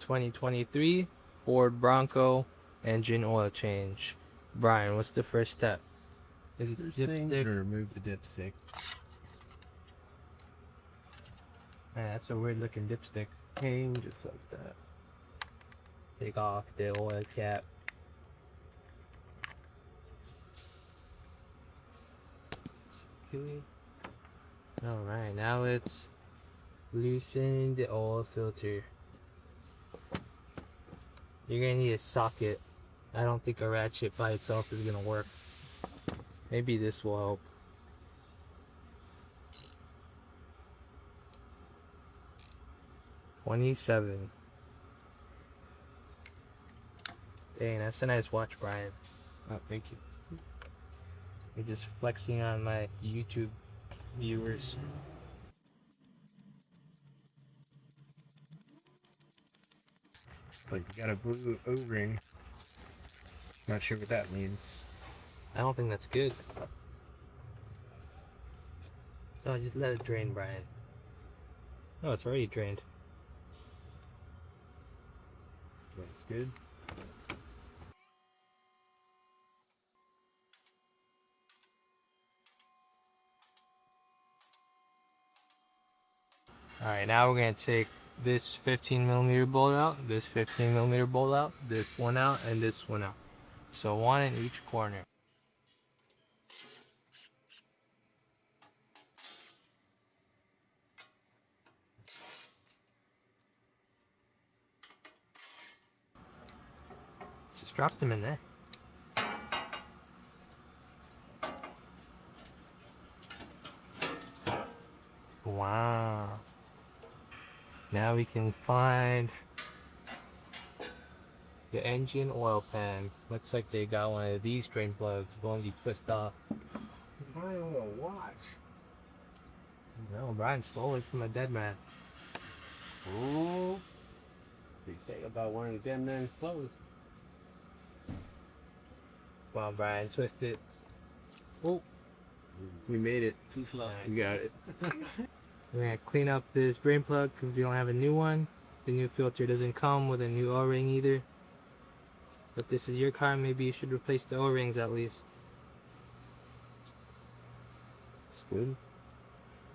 2023 Ford Bronco engine oil change. Brian, what's the first step? Is it dipstick? Or remove the dipstick. Man, that's a weird looking dipstick. Hang just like that. Take off the oil cap. Okay. Alright, now let's loosen the oil filter. You're gonna need a socket. I don't think a ratchet by itself is gonna work. Maybe this will help. $27. Dang, that's a nice watch, Brian. Oh, thank you. You're just flexing on my YouTube viewers. It's like you got a blue O-ring. Not sure what that means. I don't think that's good. Oh, just let it drain, Brian. Oh, it's already drained. That's good. Alright, now we're going to take this 15mm bolt out, this 15mm bolt out, this one out, and this one out. So one in each corner. Just drop them in there. Wow. Now we can find the engine oil pan. Looks like they got one of these drain plugs, the one you twist off. I don't want to watch. No, Brian stole it from a dead man. Oh. They say about one of the dead man's clothes. Come on, Brian, twist it. Oh, We made it. too slow. We got it. We're gonna clean up this drain plug because we don't have a new one. The new filter doesn't come with a new O-ring either. But this is your car, maybe you should replace the O-rings at least. It's good.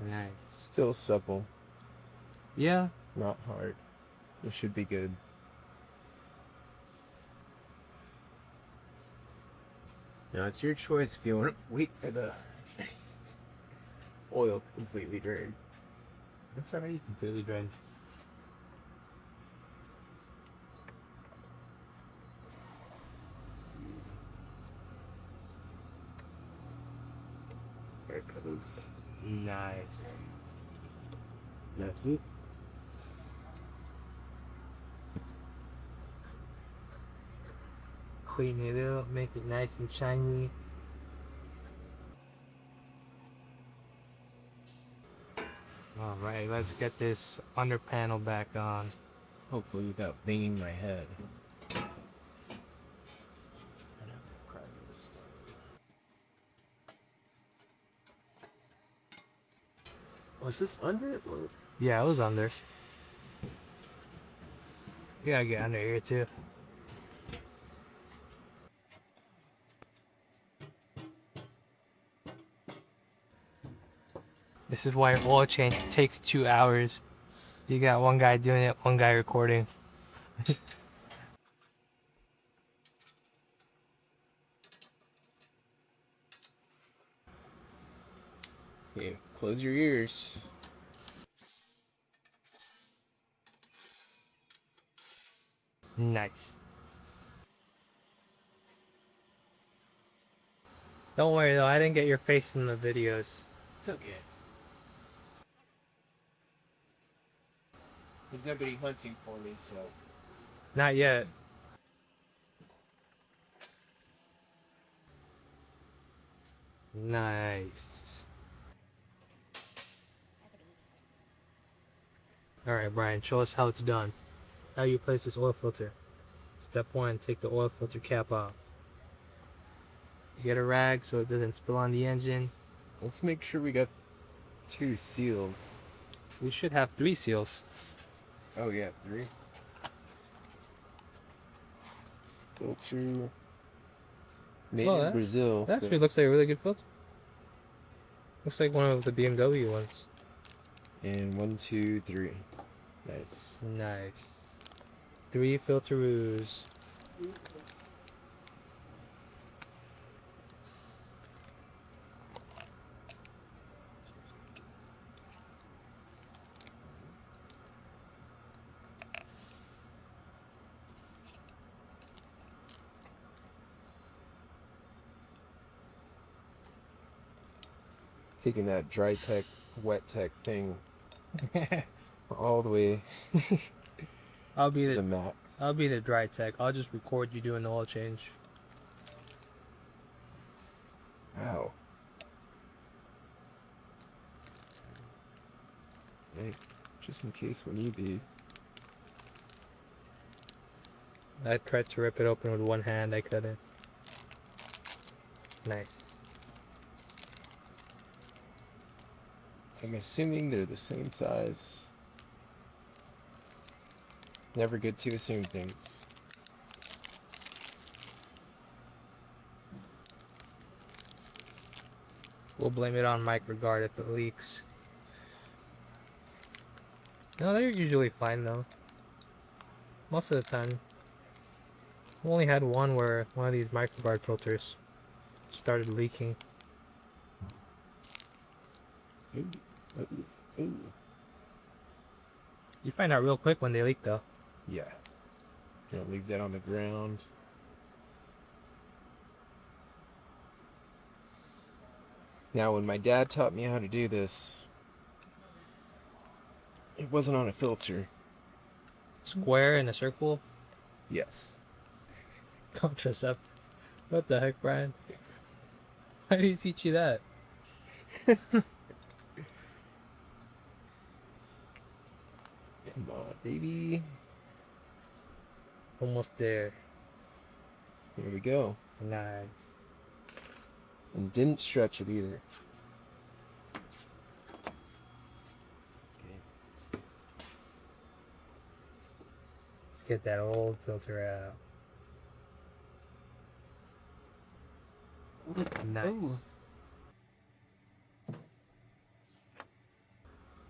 Nice. Still supple. Yeah. Not hard. It should be good. Now it's your choice if you want to wait for the oil to completely drain. It's already completely drained. Let's see. There it goes. Nice. That's it. Clean it up, make it nice and shiny. Alright, let's get this under panel back on. Hopefully without banging my head. I'd have to cry this stuff. Was this under it? Or? Yeah, it was under. You gotta get under here too. This is why oil change takes 2 hours. You got one guy doing it, one guy recording. Okay, close your ears. Nice. Don't worry though, I didn't get your face in the videos. It's okay. There's nobody hunting for me, so. Not yet. Nice. Alright, Brian, show us how it's done. How you place this oil filter. Step 1, take the oil filter cap off. You get a rag so it doesn't spill on the engine. Let's make sure we got 2 seals. We should have 3 seals. Oh yeah, 3. filter. Made Oh, in that Brazil. that So. actually looks like a really good filter. Looks like one of the BMW ones. And 1, 2, 3. Nice. Nice. 3 filteroos. Taking that dry tech, wet tech thing all the way I'll be to the the max. I'll be the dry tech. I'll just record you doing the oil change. Wow. Hey, just in case we need these. I tried to rip it open with one hand. I couldn't. Nice. I'm assuming they're the same size. Never good to assume things. We'll blame it on microgard if it leaks. No, they're usually fine though. Most of the time. We only had one where one of these microgard filters started leaking. Ooh, ooh, ooh. You find out real quick when they leak though. Yeah. Don't leave that on the ground. Now, when my dad taught me how to do this, it wasn't on a filter. Square in a circle. Yes. Contraceptives. What the heck, Brian? Why did he teach you that? Come on, baby. Almost there. Here we go. Nice. And didn't stretch it either. Okay. Let's get that old filter out. Nice.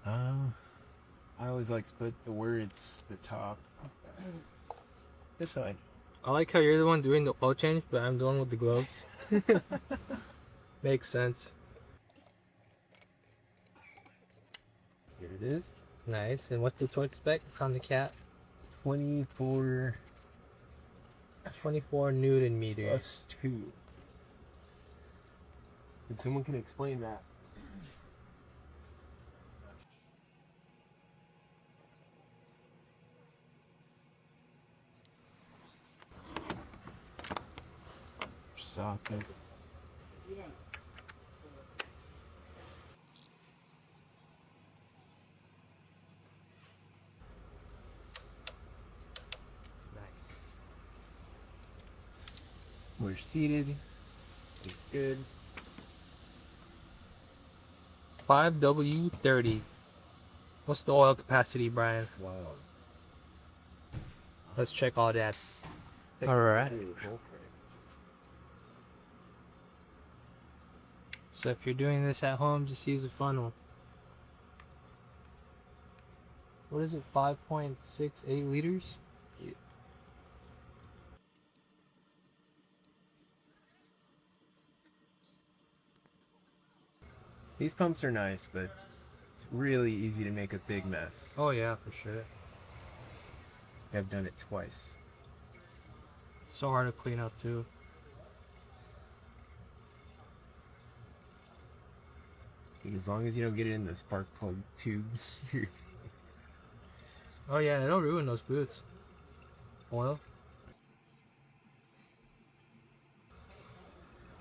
I always like to put the words at the top. This side. I like how you're the one doing the oil change, but I'm the one with the gloves. Makes sense. Here it is. Nice. And what's the torque spec on the cat? 24 24 Newton meters. plus 2. If someone can explain that. Socket. Nice. We're seated. It's good. 5W30. What's the oil capacity, Brian? Wow. Let's check all that. Alright. So if you're doing this at home, just use a funnel. What is it? 5.68 liters? Yeah. These pumps are nice, but it's really easy to make a big mess. Oh yeah, for sure. I've done it twice. It's so hard to clean up too. As long as you don't get it in the spark plug tubes. Oh yeah, it'll ruin those boots. Oil.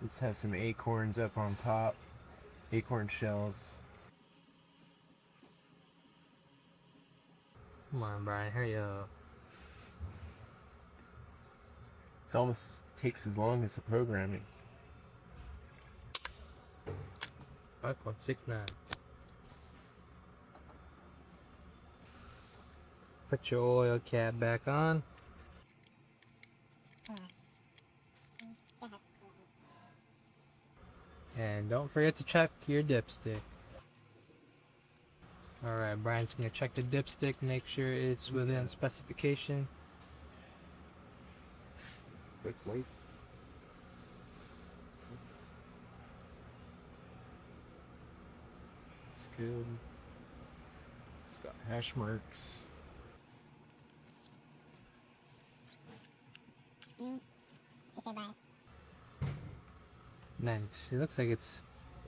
This has some acorns up on top. Acorn shells. Come on, Brian, hurry up. It almost takes as long as the programming. 5.69. Put your oil cap back on. And don't forget to check your dipstick. Alright, Brian's gonna check the dipstick, make sure it's within specification. Quick life. It's good. It's got hash marks. Just say Brian. Nice. It looks like it's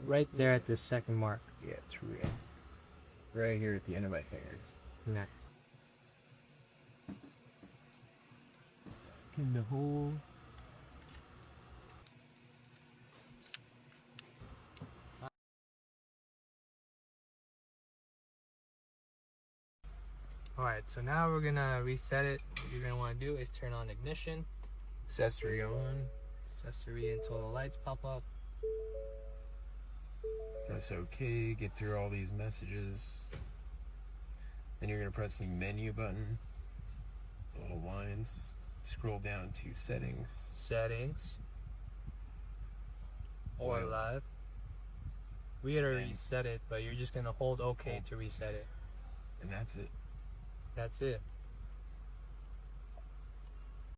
right there at the second mark. Yeah, it's right here at the end of my fingers. Nice. In the hole. Alright, so now we're gonna reset it. What you're gonna wanna do is turn on ignition, Accessory on. accessory until the lights pop up. Press OK, get through all these messages. Then you're going to press the menu button. The little lines. Scroll down to settings. Settings. Or Oil. live. We had already And- set it, but you're just gonna hold OK to reset it. And that's it. That's it.